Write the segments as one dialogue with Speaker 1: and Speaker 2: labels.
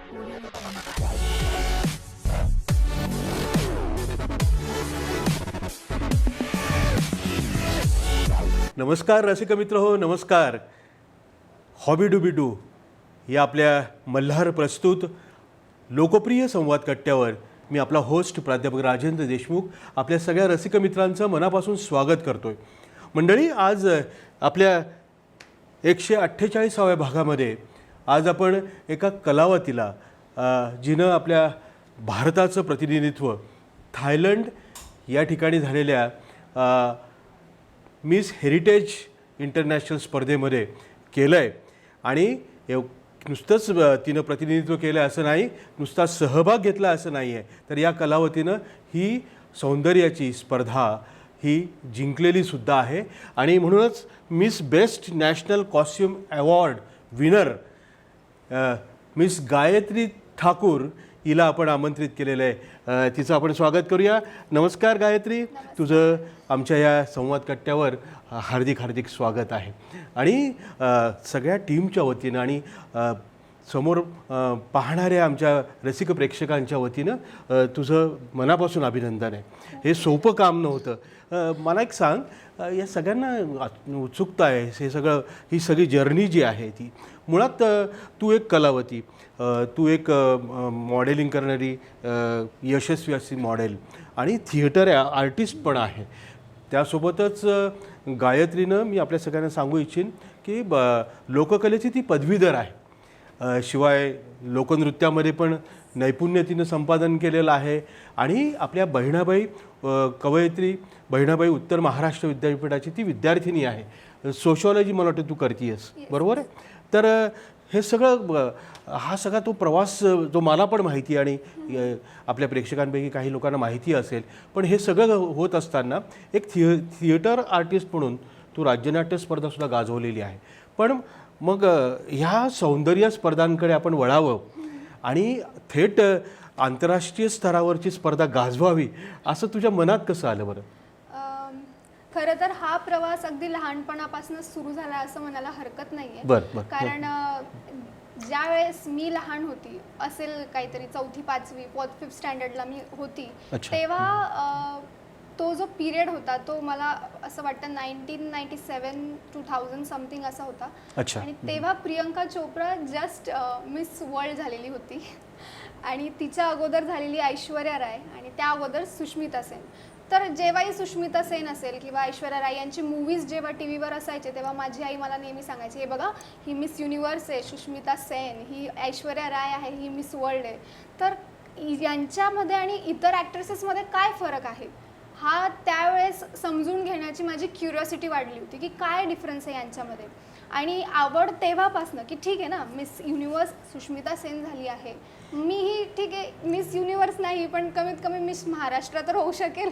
Speaker 1: नमस्कार रसिक मित्र हो, नमस्कार. हॉबी डूबी डू या आपल्या मल्हार प्रस्तुत लोकप्रिय संवाद कट्ट्यावर मी आपला होस्ट प्राध्यापक राजेंद्र देशमुख आपल्या सगळ्या रसिक मित्रांचं मनापासून स्वागत करतोय. मंडळी, आज आपल्या 148व्या भागामध्ये आज आपण एका कलावतीला जिनं आपल्या भारताचं प्रतिनिधित्व थायलंड या ठिकाणी झालेल्या मिस हेरिटेज इंटरनॅशनल स्पर्धेमध्ये केलं आहे. आणि नुसतंच तिनं प्रतिनिधित्व केलं असं नाही, नुसता सहभाग घेतला असं नाही आहे, तर या कलावतीनं ही सौंदर्याची स्पर्धा ही जिंकलेली सुद्धा आहे. आणि म्हणूनच miss best national costume award winner miss Gayatri Thakur हिला आपण आमंत्रित केलेलं आहे. तिचं आपण स्वागत करूया. नमस्कार गायत्री, तुझं आमच्या या संवाद कट्ट्यावर हार्दिक हार्दिक स्वागत आहे. आणि सगळ्या टीमच्या वतीनं आणि समोर पाहणाऱ्या आमच्या रसिक प्रेक्षकांच्या वतीनं तुझं मनापासून अभिनंदन आहे. हे सोपं काम नव्हतं. मला एक सांग, या सगळ्यांना उत्सुकता आहे, हे सगळं ही सगळी जर्नी जी आहे ती मुळात तू एक कलावती, तू एक मॉडेलिंग करणारी यशस्वी अशी मॉडेल आणि थिएटर आर्टिस्ट पण आहे. त्यासोबतच गायत्रीनं मी आपल्या सगळ्यांना सांगू इच्छिन की लोककलेची ती पदवीधर आहे. शिवाय लोकनृत्यामध्ये पण नैपुण्य तिनं संपादन केलेलं आहे. आणि आपल्या बहिणाबाई कवयित्री बहिणाबाई उत्तर महाराष्ट्र विद्यापीठाची ती विद्यार्थिनी आहे. सोशॉलॉजी मला वाटतं तू करतीयस, बरोबर आहे? तर हे सगळं हा सगळा तो प्रवास जो मला पण माहिती आहे आणि आपल्या प्रेक्षकांपैकी काही लोकांना माहिती असेल, पण हे सगळं होत असताना एक थिएटर आर्टिस्ट म्हणून तू राज्यनाट्य स्पर्धासुद्धा गाजवलेली आहे. पण मग ह्या सौंदर्य स्पर्धांकडे आपण वळावं आणि थेट आंतरराष्ट्रीय स्तरावरची स्पर्धा गाजवावी असं तुझ्या मनात कसं आलं बरं?
Speaker 2: खरं तर हा प्रवास अगदी लहानपणापासून सुरू झाला असं म्हणायला हरकत नाहीये. कारण ज्या वेळेस मी लहान होती, असेल काहीतरी 4थी 5वी 5th स्टँडर्डला मी होती, तेव्हा तो जो पिरियड होता तो मला असं वाटतं 1997-2000 समथिंग असा होता. आणि तेव्हा Priyanka Chopra just miss world झालेली होती आणि तिच्या अगोदर झालेली ऐश्वर्या राय आणि त्या अगोदर सुष्मिता सेन. तर जेव्हाही सुष्मिता सेन असेल किंवा ऐश्वर्या राय यांची मूवीज जेव्हा टी व्हीवर असायचे तेव्हा माझी आई मला नेहमी सांगायची, हे बघा ही मिस युनिवर्स आहे सुष्मिता सेन, ही ऐश्वर्या राय आहे, ही मिस वर्ल्ड आहे. तर यांच्यामध्ये आणि इतर ॲक्ट्रेसेसमध्ये काय फरक आहे हा त्यावेळेस समजून घेण्याची माझी क्युरिओसिटी वाढली होती की काय डिफरन्स आहे यांच्यामध्ये. आणि आवड तेव्हापासनं की ठीक आहे ना, मिस युनिवर्स सुष्मिता सेन झाली आहे, मीही ठीक आहे मिस युनिवर्स नाही पण कमीत कमी मिस महाराष्ट्र तर होऊ शकेल,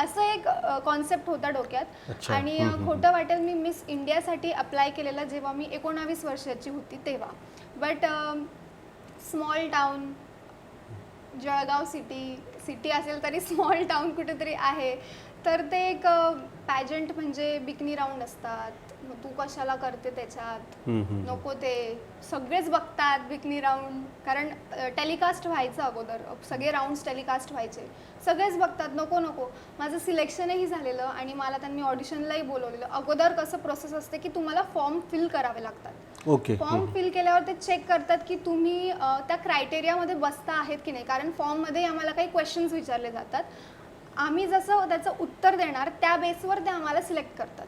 Speaker 2: असं एक कॉन्सेप्ट होता डोक्यात. आणि खोटं वाटेल, मी मिस इंडियासाठी अप्लाय केलेलं जेव्हा मी 19 वर्षाची होती तेव्हा. But small town, Jalgaon city असेल तरी स्मॉल टाउन कुठेतरी आहे, तर ते एक पॅजंट म्हणजे बिकनी राऊंड असतात, मग तू कशाला करते त्याच्यात, नको, ते सगळेच बघतात बिकनी राऊंड, कारण टेलिकास्ट व्हायचं अगोदर, सगळे राऊंड्स टेलिकास्ट व्हायचे, सगळेच बघतात, नको नको. माझं सिलेक्शनही झालेलं आणि मला त्यांनी ऑडिशनलाही बोलवलेलं. अगोदर कसं प्रोसेस असते की तुम्हाला फॉर्म फिल करावे लागतात. फॉर्म फिल केल्यावर ते चेक करतात की तुम्ही त्या क्रायटेरियामध्ये बसता आहेत की नाही, कारण फॉर्ममध्ये आम्हाला काही क्वेश्चन्स विचारले जातात. आम्ही जसं त्याचं उत्तर देणार त्या बेसवर ते आम्हाला सिलेक्ट करतात.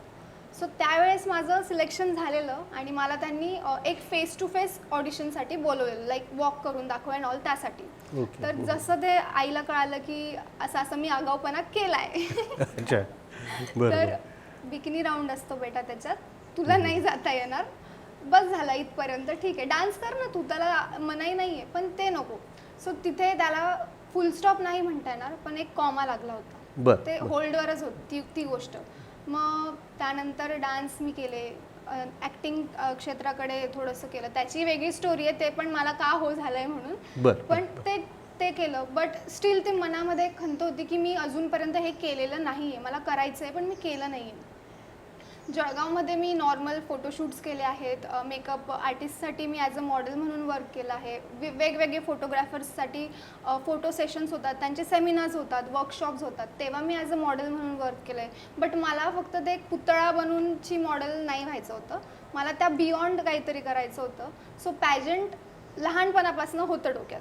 Speaker 2: सो त्यावेळेस माझं सिलेक्शन झालेलं आणि मला त्यांनी एक फेस टू फेस ऑडिशनसाठी बोलवलेलं, लाईक वॉक करून दाखव अँड ऑल, त्यासाठी. तर जसं ते आईला कळालं की असं मी आगाऊपणा केलाय, तर बिकनी राऊंड असतो बेटा, त्याच्यात तुला नाही जाता येणार, बस झाला इथपर्यंत, ठीक आहे डान्स कर ना तू, त्याला मनाई नाही आहे, पण ते नको. सो तिथे त्याला फुल स्टॉप नाही म्हणता येणार पण एक कॉमा लागला होता, ते होल्डवरच होती ती गोष्ट. मग त्यानंतर डान्स मी केले, ॲक्टिंग क्षेत्राकडे थोडंसं केलं, त्याची वेगळी स्टोरी आहे, ते पण मला का हो झालंय म्हणून, पण ते केलं. बट स्टील ते मनामध्ये खंत होती की मी अजूनपर्यंत हे केलेलं नाही आहे, मला करायचं आहे पण मी केलं नाही आहे. जळगावमध्ये मी नॉर्मल फोटोशूट्स केले आहेत. मेकअप आर्टिस्टसाठी मी ॲज अ मॉडेल म्हणून वर्क केलं आहे. वेगवेगळे फोटोग्राफर्ससाठी फोटो सेशन्स होतात, त्यांचे सेमिनार्स होतात, वर्कशॉप्स होतात, तेव्हा मी ॲज अ मॉडेल म्हणून वर्क केलं आहे. बट मला फक्त ते एक पुतळा बनूनची मॉडेल नाही व्हायचं होतं, मला त्या बियॉन्ड काहीतरी करायचं होतं. सो पॅजंट लहानपणापासून होतं डोक्यात,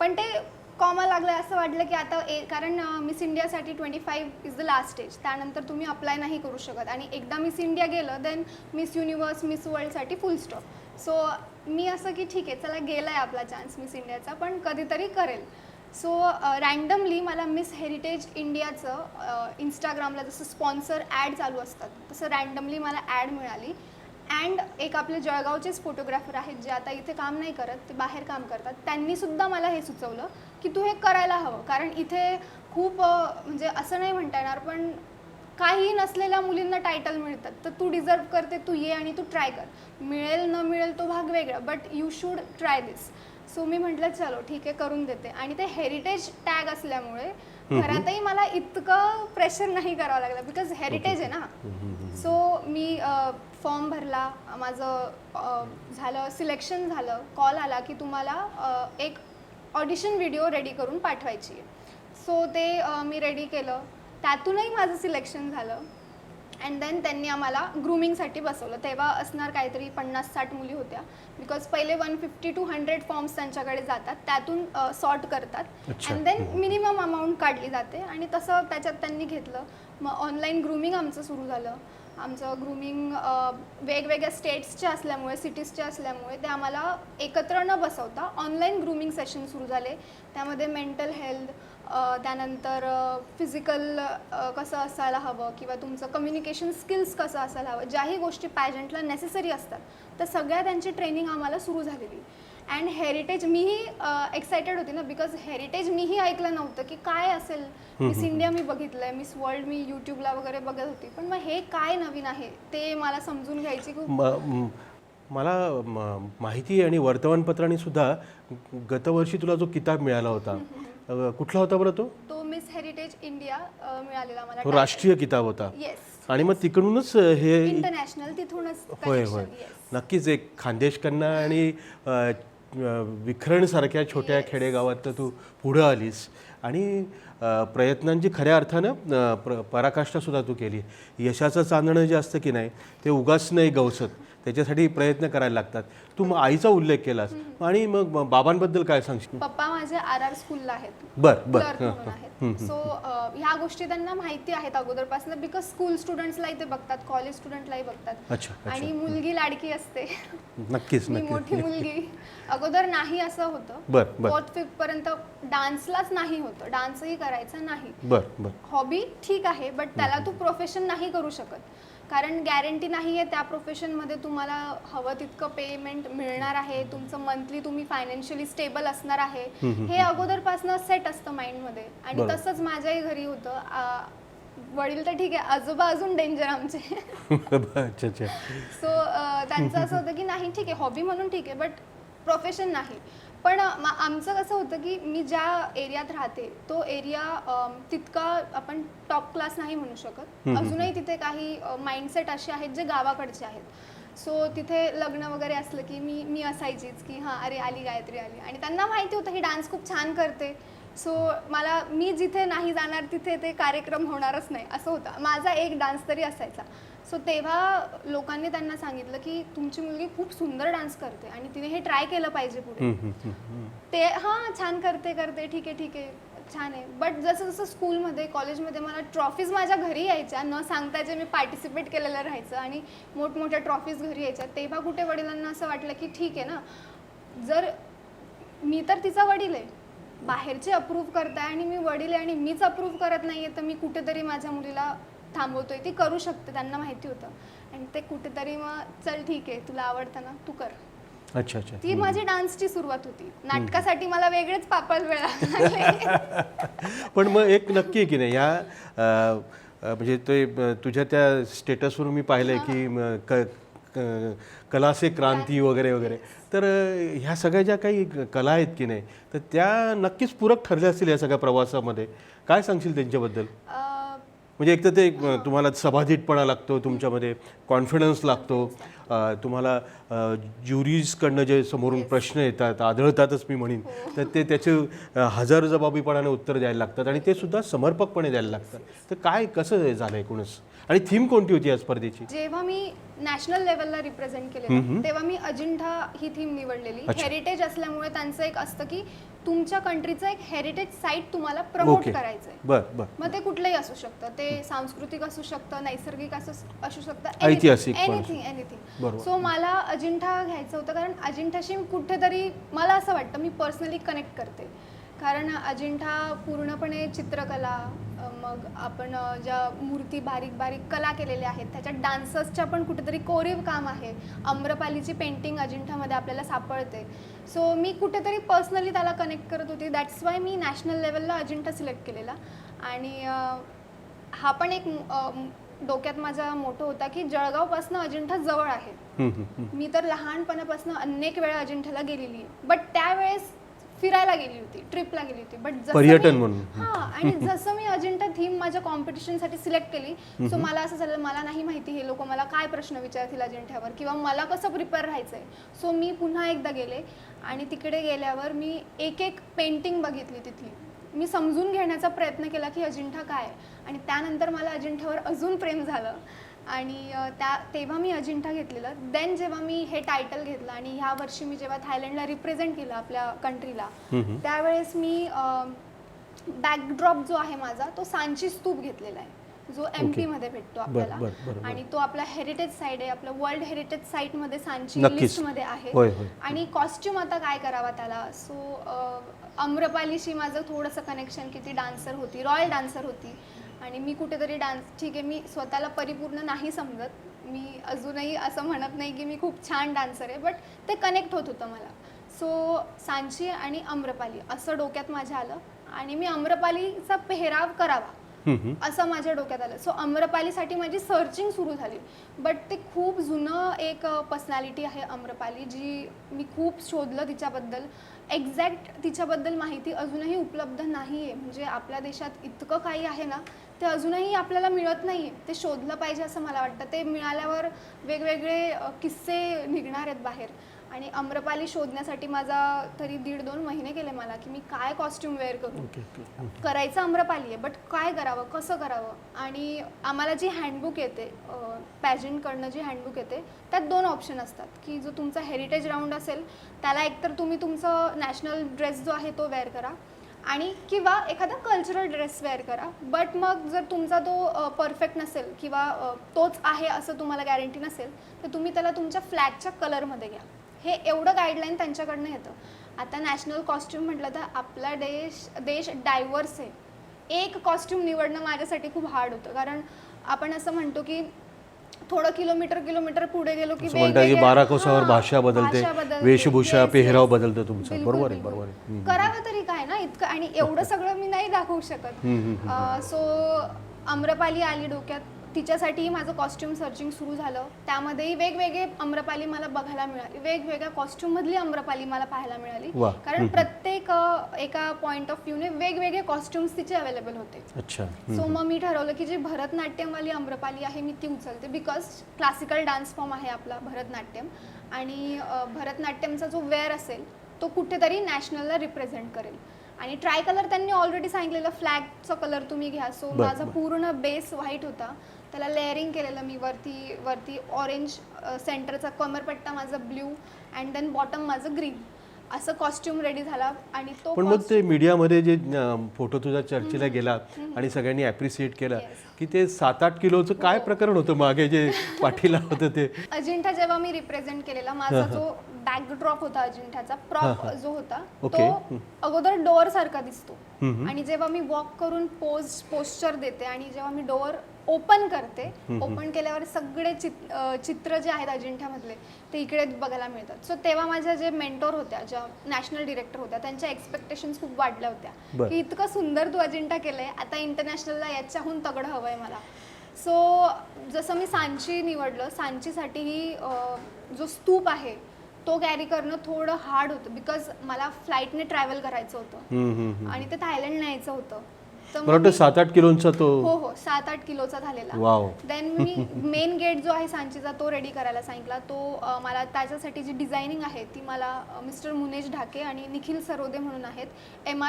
Speaker 2: पण ते कॉमा लागलं असं वाटलं की आता कारण मिस इंडियासाठी 25 इज द लास्ट स्टेज, त्यानंतर तुम्ही अप्लाय नाही करू शकत. आणि एकदा मिस इंडिया गेलं देन मिस युनिवर्स, मिस वर्ल्डसाठी फुल स्टॉप. सो मी असं की ठीक आहे, चला गेला आहे आपला चान्स मिस इंडियाचा, पण कधीतरी करेल. सो रँडमली मला मिस हेरिटेज इंडियाचं इंस्टाग्रामला जसं स्पॉन्सर ॲड चालू असतात तसं रँडमली मला ॲड मिळाली. अँड एक आपले जळगावचेच फोटोग्राफर आहेत जे आता इथे काम नाही करत, ते बाहेर काम करतात, त्यांनीसुद्धा मला हे सुचवलं की तू हे करायला हवं. कारण इथे खूप म्हणजे असं नाही म्हणता येणार, पण काही नसलेल्या मुलींना टायटल मिळतात, तर तू डिझर्व करते, तू ये आणि तू ट्राय कर. मिळेल न मिळेल तो भाग वेगळा, but you should try this. So मी म्हटलं चलो ठीक आहे, करून देते. आणि ते हेरिटेज टॅग असल्यामुळे घरातही मला इतकं प्रेशर नाही करावं लागलं, बिकॉज हेरिटेज आहे ना. सो मी फॉर्म भरला, माझं झालं, सिलेक्शन झालं, कॉल आला की तुम्हाला एक ऑडिशन व्हिडिओ रेडी करून पाठवायची आहे. सो ते मी रेडी केलं, त्यातूनही माझं सिलेक्शन झालं. अँड देन त्यांनी आम्हाला ग्रूमिंगसाठी बसवलं. तेव्हा असणार काहीतरी 50-60 मुली होत्या, बिकॉज पहिले 150 to 100 फॉर्म्स त्यांच्याकडे जातात, त्यातून सॉर्ट करतात. अँड देन मिनिमम अमाऊंट काढली जाते आणि तसं त्याच्यात त्यांनी घेतलं. मग ऑनलाईन ग्रूमिंग आमचं सुरू झालं. आमचं ग्रूमिंग वेगवेगळ्या स्टेट्सचे असल्यामुळे, सिटीजचे असल्यामुळे ते आम्हाला एकत्र न बसवता ऑनलाईन ग्रूमिंग सेशन सुरू झाले. त्यामध्ये मेंटल हेल्थ, त्यानंतर फिजिकल कसं असायला हवं किंवा तुमचं कम्युनिकेशन स्किल्स कसं असायला हवं, ज्याही गोष्टी पॅजंटला नेसेसरी असतात, तर सगळ्या त्यांची ट्रेनिंग आम्हाला सुरू झालेली. अँड हेरिटेज मीही एक्सायटेड होती ना, बिकॉज हेरिटेज मीही ऐकलं नव्हतं की काय असेल. मिस इंडिया मी बघितलं आहे, मिस वर्ल्ड मी यूट्यूबला वगैरे बघत होती, पण मग हे काय नवीन आहे ते मला समजून घ्यायची खूप.
Speaker 1: मला माहिती आणि वर्तमानपत्रांनी सुद्धा गतवर्षी तुला जो किताब मिळाला होता, कुठला होता बरं तो?
Speaker 2: तो मिस हेरिटेज इंडिया मिळालेला मला.
Speaker 1: तो राष्ट्रीय किताब होता.
Speaker 2: येस.
Speaker 1: आणि मग तिकडूनच हे
Speaker 2: इंटरनॅशनल तिथूनच.
Speaker 1: होय होय, नक्कीच. एक खानदेश कन्या आणि विखरणसारख्या छोट्या खेडेगावात तू पुढं आलीस आणि प्रयत्नांची खऱ्या अर्थानं पराकाष्ठासुद्धा तू केली. यशाचं चांदणं जे असतं की नाही ते उगाच नाही गवसत, त्याच्यासाठी प्रयत्न करायला लागतात. तू मग आईचा उल्लेख केलास, आणि मग बाबांबद्दल काय सांगशील?
Speaker 2: पप्पा माझे RR स्कूलला आहेत,
Speaker 1: बरं
Speaker 2: क्लर्क म्हणून आहेत. सो ह्या गोष्टी त्यांना माहिती आहेत अगोदरपासून, बिकॉज स्कूल स्टुडंट्सला इथे बघतात, कॉलेज स्टुडंटलाही बघतात.
Speaker 1: अच्छा.
Speaker 2: आणि मुलगी लाडकी असते.
Speaker 1: नक्कीच
Speaker 2: मी
Speaker 1: नक्कीच.
Speaker 2: मोठी मुलगी. अगोदर नाही असं होतं,
Speaker 1: बरं
Speaker 2: 4th-5th पर्यंत डान्सलाच नाही होतं, डान्सही करायचं नाही.
Speaker 1: बरं.
Speaker 2: हॉबी ठीक आहे, बट त्याला तू प्रोफेशन नाही करू शकत, कारण गॅरंटी नाही आहे त्या प्रोफेशनमध्ये तुम्हाला हवं तितकं पेमेंट मिळणार आहे, तुमचं मंथली तुम्ही फायनान्शियली स्टेबल असणार आहे, हे अगोदरपासून सेट असतं माइंडमध्ये. आणि तसंच माझ्याही घरी होतं. वडील तर ठीक आहे, आजोबा अजून डेंजर आमचे.
Speaker 1: अच्छा.
Speaker 2: सो त्यांचं असं होतं की नाही ठीक आहे, हॉबी म्हणून ठीक आहे, बट प्रोफेशन नाही. पण आमचं कसं होतं की मी ज्या एरियात राहते तो एरिया तितका आपण टॉप क्लास नाही म्हणू शकत. अजूनही तिथे काही माइंडसेट असे आहेत जे गावाकडचे आहेत. सो तिथे लग्न वगैरे असलं की मी असायचीच की हां अरे आली गायत्री आली, आणि त्यांना माहिती होतं ही डान्स खूप छान करते. सो मी जिथे नाही जाणार तिथे ते कार्यक्रम होणारच नाही असं होतं. माझा एक डान्स तरी असायचा. सो तेव्हा लोकांनी त्यांना सांगितलं की तुमची मुलगी खूप सुंदर डान्स करते आणि तिने हे ट्राय केलं पाहिजे पुढे. ते हां छान करते ठीक आहे छान आहे. बट जसं जसं स्कूलमध्ये, कॉलेजमध्ये मला ट्रॉफीज माझ्या घरी यायच्या, न सांगता जे मी पार्टिसिपेट केलेलं राहायचं आणि मोठमोठ्या ट्रॉफीज घरी यायच्या, तेव्हा कुठे वडिलांना असं वाटलं की ठीक आहे ना, जर मी तर तिचा वडील आहे, बाहेरचे अप्रूव्ह करताय आणि मी वडील आहे आणि मीच अप्रूव्ह करत नाही आहे, तर मी कुठेतरी माझ्या मुलीला थांबवतोय, ती करू शकते, त्यांना माहिती होतं. आणि ते कुठेतरी मग चल ठीक आहे तुला आवडतं ना तू कर.
Speaker 1: अच्छा.
Speaker 2: ती माझी डान्सची सुरुवात होती. नाटकासाठी मला वेगळेच पापड वेळ लागले.
Speaker 1: पण मग एक नक्की आहे की नाही, या म्हणजे ते तुझ्या त्या स्टेटसवरून मी पाहिलंय की कला से क्रांती वगैरे, तर ह्या सगळ्या ज्या काही कला आहेत की नाही, तर त्या नक्कीच पूरक ठरल्या असतील या सगळ्या प्रवासामध्ये. काय सांगशील त्यांच्याबद्दल? म्हणजे एक तर ते तुम्हाला समाधीतपणा लागतो, तुमच्यामध्ये कॉन्फिडन्स लागतो, तुम्हाला ज्युरीजकडनं जे समोरून प्रश्न येतात, आदळतातच मी म्हणेन, तर ते त्याचे हजारो जबाबीपणाने उत्तर द्यायला लागतात आणि ते सुद्धा समर्पकपणे द्यायला लागतात. तर काय कसं झालं एकूणच, आणि थीम कोणती होती या स्पर्धेची?
Speaker 2: जेव्हा मी नॅशनल लेवलला रिप्रेझेंट केलेलं तेव्हा मी अजिंठा ही थीम निवडलेली. हेरिटेज असल्यामुळे त्यांचं एक असतं की तुमच्या कंट्रीचं एक हेरिटेज साईट तुम्हाला प्रमोट करायचंय.
Speaker 1: बर.
Speaker 2: मग ते कुठलंही असू शकतं, ते सांस्कृतिक असू शकतं, नैसर्गिक असू शकतं,
Speaker 1: ऐतिहासिक
Speaker 2: एनिथिंग. सो मला अजिंठा घ्यायचं होतं कारण अजिंठाशी कुठेतरी मला असं वाटतं, मी पर्सनली कनेक्ट करते. कारण अजिंठा पूर्णपणे चित्रकला, मग आपण ज्या मूर्ती बारीक बारीक कला केलेल्या आहेत त्याच्यात डान्सर्सच्या पण कुठेतरी कोरीव काम आहे. आम्रपालीची पेंटिंग अजिंठामध्ये आपल्याला सापडते. सो मी कुठेतरी पर्सनली त्याला कनेक्ट करत होती. दॅट्स वाय मी नॅशनल लेवलला अजिंठा सिलेक्ट केलेला. आणि हा पण एक डोक्यात माझा मोठो होता की जळगावपासून अजिंठा जवळ आहे. मी तर लहानपणापासून अनेक वेळा अजिंठाला गेलेली आहे, बट त्यावेळेस फिरायला गेली होती, ट्रिपला गेली होती. बट
Speaker 1: पर्यटन म्हणून.
Speaker 2: हां, आणि जसं मी अजिंठा थीम माझ्या कॉम्पिटिशनसाठी सिलेक्ट केली, सो मला असं झालं मला नाही माहिती हे लोक मला काय प्रश्न विचारतील अजिंठ्यावर किंवा मला कसं प्रिपेअर राहायचं आहे. सो मी पुन्हा एकदा गेले आणि तिकडे गेल्यावर मी एक एक पेंटिंग बघितली तिथली. मी समजून घेण्याचा प्रयत्न केला की अजिंठा काय आहे, आणि त्यानंतर मला अजिंठ्यावर अजून प्रेम झालं आणि तेव्हा मी अजिंठा घेतलेलं. देन जेव्हा मी हे टायटल घेतलं आणि ह्या वर्षी मी जेव्हा थायलंडला रिप्रेझेंट केलं आपल्या कंट्रीला, त्यावेळेस मी बॅकड्रॉप जो आहे माझा तो सांची स्तूप घेतलेला आहे, जो MP मध्ये भेटतो आपल्याला. आणि तो आपला हेरिटेज साईट आहे, आपलं वर्ल्ड हेरिटेज साईट मध्ये सांची लिस्टमध्ये आहे. आणि कॉस्ट्युम आता काय करावा त्याला. सो आम्रपालीशी माझं थोडंसं कनेक्शन की ती डान्सर होती, रॉयल डान्सर होती, आणि मी कुठेतरी ठीक आहे, मी स्वतःला परिपूर्ण नाही समजत, मी अजूनही असं म्हणत नाही की मी खूप छान डान्सर आहे, बट ते कनेक्ट होत होतं मला. सो सांची आणि आम्रपाली असं डोक्यात माझ्या आलं आणि मी आम्रपालीचा पेहराव करावा असं माझ्या डोक्यात आलं. सो आम्रपालीसाठी माझी सर्चिंग सुरू झाली. बट ते खूप जुनं एक पर्सनॅलिटी आहे आम्रपाली, जी मी खूप शोधलं तिच्याबद्दल. एक्झॅक्ट तिच्याबद्दल माहिती अजूनही उपलब्ध नाही आहे. म्हणजे आपल्या देशात इतकं काही आहे ना, ते अजूनही आपल्याला मिळत नाही आहे. ते शोधलं पाहिजे असं मला वाटतं. ते मिळाल्यावर वेगवेगळे किस्से निघणार आहेत बाहेर. आणि आम्रपाली शोधण्यासाठी माझा तरी 1.5-2 महिने गेले मला की मी काय कॉस्ट्यूम वेअर करू. करायचं आम्रपाली आहे, बट काय करावं, कसं करावं. आणि आम्हाला जी हँडबुक येते पॅजंटकडनं, जी हँडबुक येते त्यात 2 ऑप्शन असतात की जो तुमचा हेरिटेज राऊंड असेल त्याला एकतर तुम्ही तुमचं नॅशनल ड्रेस जो आहे तो वेअर करा, आणि किंवा एखादा कल्चरल ड्रेस वेअर करा. बट मग जर तुमचा तो परफेक्ट नसेल किंवा तोच आहे असं तुम्हाला गॅरंटी नसेल तर तुम्ही त्याला तुमच्या फ्लॅगच्या कलरमध्ये घ्या. हे एवढं गाईडलाईन त्यांच्याकडनं येतं. आता नॅशनल कॉस्ट्यूम म्हटलं तर आपला देश डायव्हर्स आहे. एक कॉस्ट्यूम निवडणं माझ्यासाठी खूप हार्ड होतं, कारण आपण असं म्हणतो की थोडं किलोमीटर पुढे गेलो की
Speaker 1: 12 कोसावर भाषा बदलते, वेशभूषा, पेहराव बदलतो तुमचा. बरोबर आहे.
Speaker 2: करावं तरी काय ना इतकं, आणि एवढं सगळं मी नाही दाखवू शकत. सो आम्रपाली आली डोक्यात, तिच्यासाठीही माझं कॉस्ट्यूम सर्चिंग सुरू झालं. त्यामध्येही वेगवेगळे आम्रपाली मला बघायला मिळाली, वेगवेगळ्या कॉस्ट्यूममधली आम्रपाली मला पाहायला मिळाली. कारण प्रत्येक एका पॉईंट ऑफ व्ह्यूने वेगवेगळे कॉस्ट्यूम्स तिचे अवेलेबल होते. सो मग मी ठरवलं की जी भरतनाट्यमवाली आम्रपाली आहे मी ती उचलते, बिकॉज क्लासिकल डान्स फॉर्म आहे आपला भरतनाट्यम, आणि भरतनाट्यमचा जो वेअर असेल तो कुठेतरी नॅशनलला रिप्रेझेंट करेल. आणि ट्राय कलर त्यांनी ऑलरेडी सांगितलेलं फ्लॅगचा कलर तुम्ही घ्या. सो माझा पूर्ण बेस व्हाईट होता, त्याला लेअरिंग केलेलं मी. वरती ऑरेंज सेंटरचा कमरपट्टा माझा ब्ल्यू, अँड देन बॉटम माझं ग्रीन, असं कॉस्ट्यूम रेडी झाला. आणि तो
Speaker 1: पण मग ते मीडियामध्ये जे फोटो तुझा चर्चेला गेला आणि सगळ्यांनी ॲप्रिशिएट केला की ते 7-8 किलोचं काय प्रकरण होतं मागे जे पाठीला होतं ते.
Speaker 2: अजिंठा जेव्हा मी रिप्रेझेंट केलेला, माझा जो बॅकड्रॉप होता अजिंठाचा प्रॉप जो होता तो अगोदर डोअर सारखा दिसतो, आणि जेव्हा मी वॉक करून पोस्चर देते आणि जेव्हा मी डोअर ओपन करते, ओपन केल्यावर सगळे चित्र जे आहेत अजिंठ्यामधले ते इकडे बघायला मिळतात. सो तेव्हा माझ्या जे मेंटोर होत्या, ज्या नॅशनल डिरेक्टर होत्या, त्यांच्या एक्सपेक्टेशन्स खूप वाढल्या होत्या की इतकं सुंदर तू अजिंठा केलंय, आता इंटरनॅशनलला याच्याहून तगडं हवंय मला. सो जसं मी सांची निवडलं, सांचीसाठीही जो स्तूप आहे तो कॅरी करणं थोडं हार्ड होतं, बिकॉज मला फ्लाईटने ट्रॅव्हल करायचं होतं आणि ते थायलंड न्यायचं होतं. तर
Speaker 1: मला वाटतं 7-8 किलोचा तो.
Speaker 2: हो हो 7-8 किलोचा झालेला.
Speaker 1: वाव.
Speaker 2: देन मी मेन गेट जो आहे सांचीचा तो रेडी करायला सांगितला. तो मला त्याच्यासाठी जी डिझायनिंग आहे ती मला मिस्टर मुनेश ढाके आणि निखिल सरोदे म्हणून आहेत, एम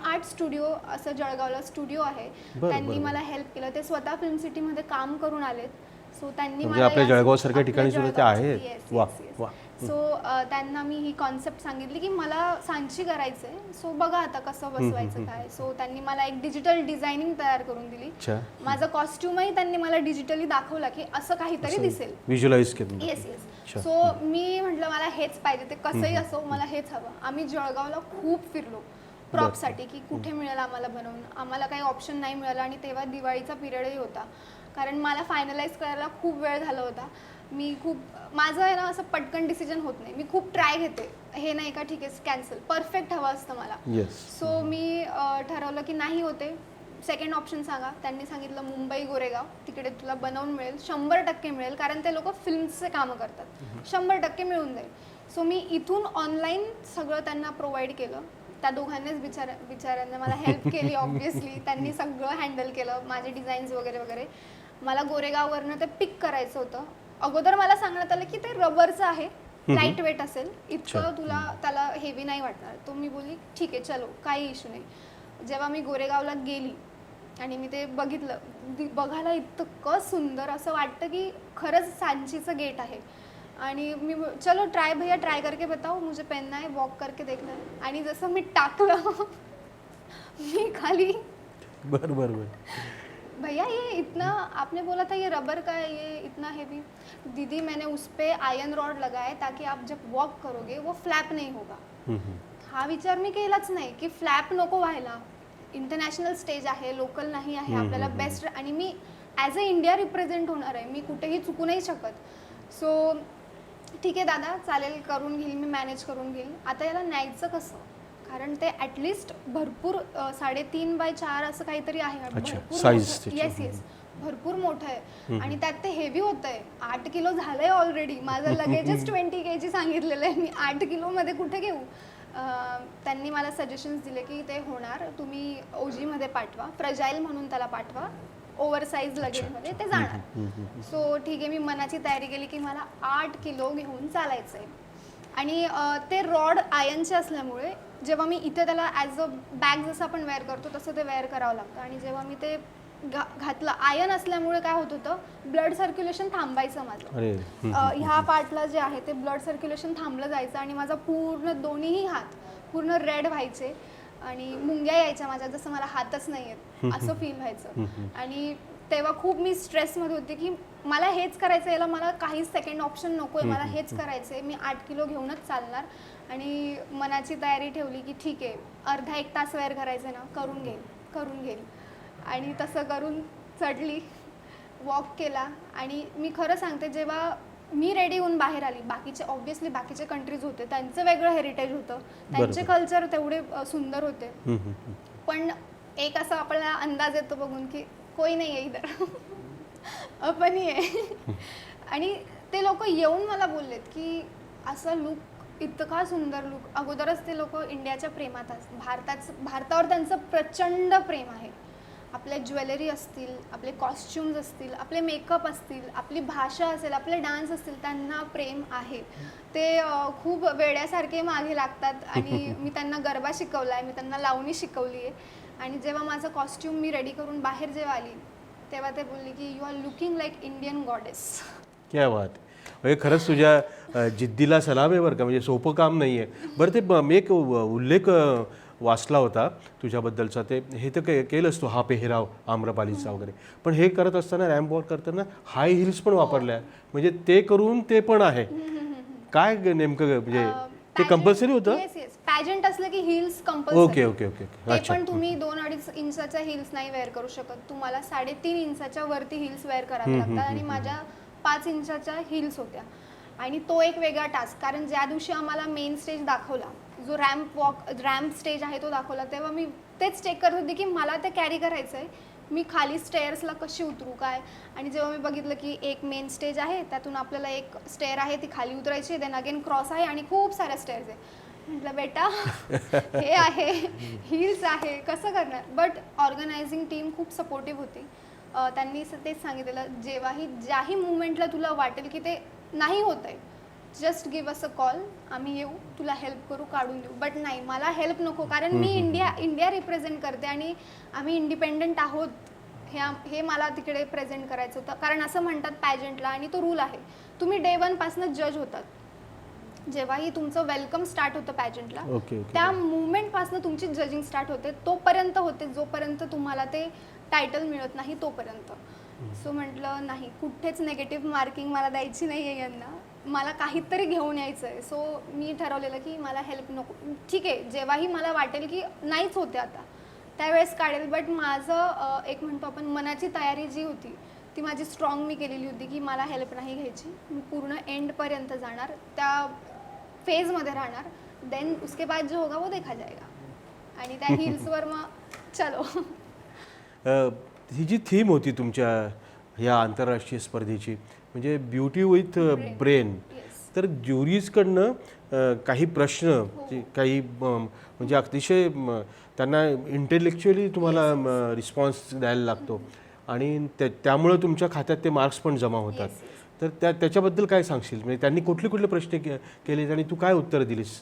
Speaker 2: आर्ट स्टुडिओ असं जळगावला स्टुडिओ आहे, त्यांनी मला हेल्प केलं. ते स्वतः फिल्म सिटीमध्ये काम करून आलेत. सो त्यांनी
Speaker 1: म्हणजे आपल्या जळगावसारख्या ठिकाणी सुद्धा ते आहेत. वा वा.
Speaker 2: सो त्यांना मी ही कॉन्सेप्ट सांगितली की मला सांची करायचं आहे, सो बघा आता कसं बसवायचं काय. सो त्यांनी मला एक डिजिटल डिझायनिंग तयार करून दिली. माझा कॉस्ट्युमही त्यांनी मला डिजिटली दाखवला की असं काहीतरी दिसेल,
Speaker 1: व्हिज्युअलाइज केलं.
Speaker 2: Yes yes. सो मी म्हटलं मला हेच पाहिजे, ते कसंही असो मला हेच हवं. आम्ही जळगावला खूप फिरलो प्रॉपसाठी की कुठे मिळेल आम्हाला बनवून. आम्हाला काही ऑप्शन नाही मिळालं आणि तेव्हा दिवाळीचा पिरियडही होता, कारण मला फायनलाइज करायला खूप वेळ झाला होता. मी खूप माझं आहे ना असं पटकन डिसिजन होत नाही, मी खूप ट्राय घेते. हे नाही का ठीक आहे कॅन्सल, परफेक्ट हवं असतं मला. सो मी ठरवलं की नाही होते, सेकंड ऑप्शन सांगा. त्यांनी सांगितलं मुंबई गोरेगाव, तिकडे तुला बनवून मिळेल, 100% मिळेल, कारण ते लोक फिल्मचे कामं करतात, 100% मिळून जाईल. सो मी इथून ऑनलाईन सगळं त्यांना प्रोव्हाइड केलं. त्या दोघांनीच बिचाऱ्यांनी मला हेल्प केली ऑब्व्हियसली. त्यांनी सगळं हँडल केलं, माझे डिझाईन्स वगैरे वगैरे. मला गोरेगाववरनं ते पिक करायचं होतं. अगोदर मला सांगण्यात आलं की ते रबरचं आहे, लाईट वेट असेल, इतकं तुला त्याला हेवी नाही वाटणार. तो मी बोलली ठीक आहे चलो, काही इश्यू नाही. जेव्हा मी गोरेगावला गेली आणि मी ते बघितलं, बघायला इतकं सुंदर असं वाटतं की खरंच सांचीचं गेट आहे. आणि मी चलो ट्राय भैया ट्राय करके बताओ, मुझे पहनना है, वॉक करके देखना है. आणि जसं मी टाकलं मी खाली,
Speaker 1: बरोबर
Speaker 2: भैया ये इतना आपने बोला था ये रबर का है, ये इतना हैवी. दीदी मैंने उस पर आयरन रॉड लगाया ताकि आप जब वॉक करोगे वो फ्लॅप नहीं होगा. हा विचार मी केलाच नाही की फ्लॅप नको व्हायला. इंटरनॅशनल स्टेज आहे, लोकल नाही आहे, आपल्याला बेस्ट. आणि मी ॲज अ इंडिया रिप्रेझेंट होणार आहे, मी कुठेही चुकू नाही शकत. सो ठीक आहे दादा चालेल, करून घेईल मी, मॅनेज करून घेईल. आता याला न्यायचं कसं, कारण ते ॲटलिस्ट भरपूर 3.5 बाय 4 असं काहीतरी आहे, भरपूर. येस येस, भरपूर मोठं आहे. आणि त्यात ते हेवी होतं आहे, 8 किलो झालंय ऑलरेडी. माझं लगेजच 20 kg सांगितलेलं आहे, मी 8 किलोमध्ये कुठे घेऊ. त्यांनी मला सजेशन्स दिले की ते होणार, तुम्ही ओजीमध्ये पाठवा, फ्रजाईल म्हणून त्याला पाठवा, ओव्हरसाईज लगेजमध्ये ते जाणार. सो ठीक आहे, मी मनाची तयारी केली की मला 8 किलो घेऊन चालायचं आहे. आणि ते रॉड आयनचे असल्यामुळे जेव्हा मी इथे त्याला ॲज अ बॅग जसं आपण वेअर करतो तसं ते वेअर करावं लागतं. आणि जेव्हा मी ते घातलं, आयन असल्यामुळे काय होत होतं, ब्लड सर्क्युलेशन थांबायचं माझं. ह्या पार्टला जे आहे ते ब्लड सर्क्युलेशन थांबलं जायचं आणि माझा पूर्ण दोन्हीही हात पूर्ण रेड व्हायचे आणि मुंग्या यायच्या माझ्या, जसं मला हातच नाही आहेत असं फील व्हायचं. आणि तेव्हा खूप मी स्ट्रेसमध्ये होते की मला हेच करायचं, याला मला काहीच सेकंड ऑप्शन नको आहे, मला हेच करायचं आहे, मी 8 किलो घेऊनच चालणार. आणि मनाची तयारी ठेवली की ठीक आहे, अर्धा 1 तास वेअर करायचं आहे ना, करून घेईल. आणि तसं करून चढली, वॉक केला. आणि मी खरं सांगते, जेव्हा मी रेडी होऊन बाहेर आली, बाकीचे ऑब्व्हियसली बाकीचे कंट्रीज होते, त्यांचं वेगळं हेरिटेज होतं, त्यांचे कल्चर तेवढे सुंदर होते. पण एक असा आपल्याला अंदाज येतो बघून की कोई नाही आहे इधर, आपण ही आहे. आणि ते लोक येऊन मला बोललेत की असं लुक, इतका सुंदर लुक. अगोदरच ते लोक इंडियाच्या प्रेमात असतात, भारतावर त्यांचं प्रचंड प्रेम आहे. आपले ज्वेलरी असतील, आपले कॉस्ट्युम्स असतील, आपले मेकअप असतील, आपली भाषा असेल, आपले डान्स असतील, त्यांना प्रेम आहे. ते खूप वेड्यासारखे मागे लागतात. आणि मी त्यांना गरबा शिकवला आहे, मी त्यांना लावणी शिकवली आहे. आणि जेव्हा माझं कॉस्ट्युम मी रेडी करून बाहेर जेव्हा आली, तेव्हा ते बोलले की you are looking like Indian goddess.
Speaker 1: क्या बात. म्हणजे खरंच तुझ्या जिद्दीला सलाम आहे बरं का, म्हणजे सोपं काम नाही आहे. बरं, ते मी एक उल्लेख वाचला होता तुझ्याबद्दलचा, ते हे तर केलंच तू, हा पेहराव आम्रपालीचा वगैरे, पण हे करत असताना रॅम्प वॉक करताना हाय हिल्स पण वापरल्या, म्हणजे ते करून ते पण आहे. काय नेमकं, म्हणजे ते कंपल्सरी होतं?
Speaker 2: येस येस, पॅजंट असलं की hills compulsory.
Speaker 1: Okay okay okay.
Speaker 2: ते पण तुम्ही 2-2.5 इंचाच्या हिल्स नाही वेअर करू शकत, तुम्हाला 3.5 इंचाच्या वरती हिल्स वेअर करावे लागतात. आणि माझ्या 5 इंचाच्या हिल्स होत्या. आणि तो एक वेगळा टास्क, कारण ज्या दिवशी आम्हाला मेन स्टेज दाखवला, जो रॅम्प स्टेज आहे तो दाखवला, तेव्हा मी तेच चेक करत होते की मला ते कॅरी करायचं आहे, मी खाली स्टेअर्सला कशी उतरू काय. आणि जेव्हा मी बघितलं की एक मेन स्टेज आहे, त्यातून आपल्याला एक स्टेअर आहे ती खाली उतरायची, देन अगेन क्रॉस आहे आणि खूप साऱ्या स्टेअर्स आहे. म्हटलं बेटा हे आहे, हिल्स आहे, कसं करणार. बट ऑर्गनायझिंग टीम खूप सपोर्टिव्ह होती. त्यांनी तेच सांगितलेलं, जेव्हाही ज्याही मुवमेंटला तुला वाटेल की ते नाही होत आहे, just give us a call, आम्ही येऊ, तुला हेल्प करू, काढून देऊ. बट नाही, मला हेल्प नको, कारण मी इंडिया रिप्रेझेंट करते आणि आम्ही इंडिपेंडंट आहोत, हे मला तिकडे प्रेझेंट करायचं होतं. कारण असं म्हणतात पॅजंटला, आणि तो रूल आहे, तुम्ही डे 1 पासून जज होतात. जेव्हाही तुमचं वेलकम स्टार्ट होतं पॅजंटला, त्या मुवमेंटपासून तुमची जजिंग स्टार्ट होते, तोपर्यंत होते जोपर्यंत तुम्हाला ते टायटल मिळत नाही तोपर्यंत. सो म्हटलं नाही, कुठेच नेगेटिव्ह मार्किंग मला द्यायची नाही आहे यांना, मला काहीतरी घेऊन यायचं आहे. सो मी ठरवलेलं की मला हेल्प नको, ठीक आहे, जेव्हाही मला वाटेल की नाहीच होते आता त्यावेळेस काढेल. बट माझं एक म्हणतो आपण मनाची तयारी जी होती ती माझी स्ट्रॉंग मी केलेली होती की मला हेल्प नाही घ्यायची, मी पूर्ण एंडपर्यंत जाणार, त्या फेजमध्ये राहणार. देन उसके बाद जो होगा वो देखा जाएगा. आणि त्या हिल्सवर मग चलो.
Speaker 1: ही जी थीम होती तुमच्या ह्या आंतरराष्ट्रीय स्पर्धेची, म्हणजे ब्युटी विथ ब्रेन, तर ज्युरीजकडनं काही प्रश्न काही म्हणजे अतिशय त्यांना इंटेलेक्च्युअली तुम्हाला रिस्पॉन्स द्यायला लागतो आणि त्यामुळं तुमच्या खात्यात ते मार्क्स पण जमा होतात. तर त्याच्याबद्दल काय सांगशील, म्हणजे त्यांनी कुठले कुठले प्रश्न केले आणि तू काय उत्तर दिलीस?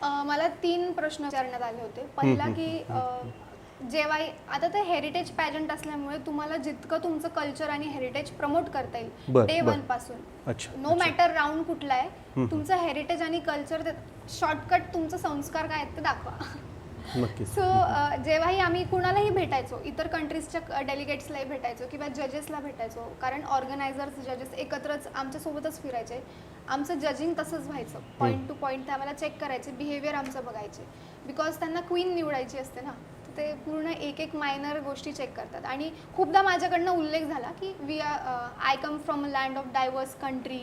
Speaker 2: मला 3 प्रश्न विचारण्यात आले होते. पहिला की जेव्हा आता ते हेरिटेज पॅजंट असल्यामुळे तुम्हाला जितकं तुमचं कल्चर आणि हेरिटेज प्रमोट करता येईल डे 1 पासून, नो मॅटर राऊंड कुठला आहे, तुमचं हेरिटेज आणि कल्चर, शॉर्टकट तुमचं संस्कार काय आहेत ते दाखवा. सो जेव्हाही आम्ही कुणालाही भेटायचो, इतर कंट्रीजच्या डेलिगेट्सलाही भेटायचो किंवा जजेसला भेटायचो, कारण ऑर्गनायझर्स जजेस एकत्रच आमच्यासोबतच फिरायचे, आमचं जजिंग तसंच व्हायचं, पॉईंट टू पॉईंट ते आम्हाला चेक करायचे, बिहेवियर आमचं बघायचे, बिकॉज त्यांना क्वीन निवडायची असते ना, ते पूर्ण एक मायनर गोष्टी चेक करतात. आणि खूपदा माझ्याकडनं उल्लेख झाला की I come from a land of diverse country,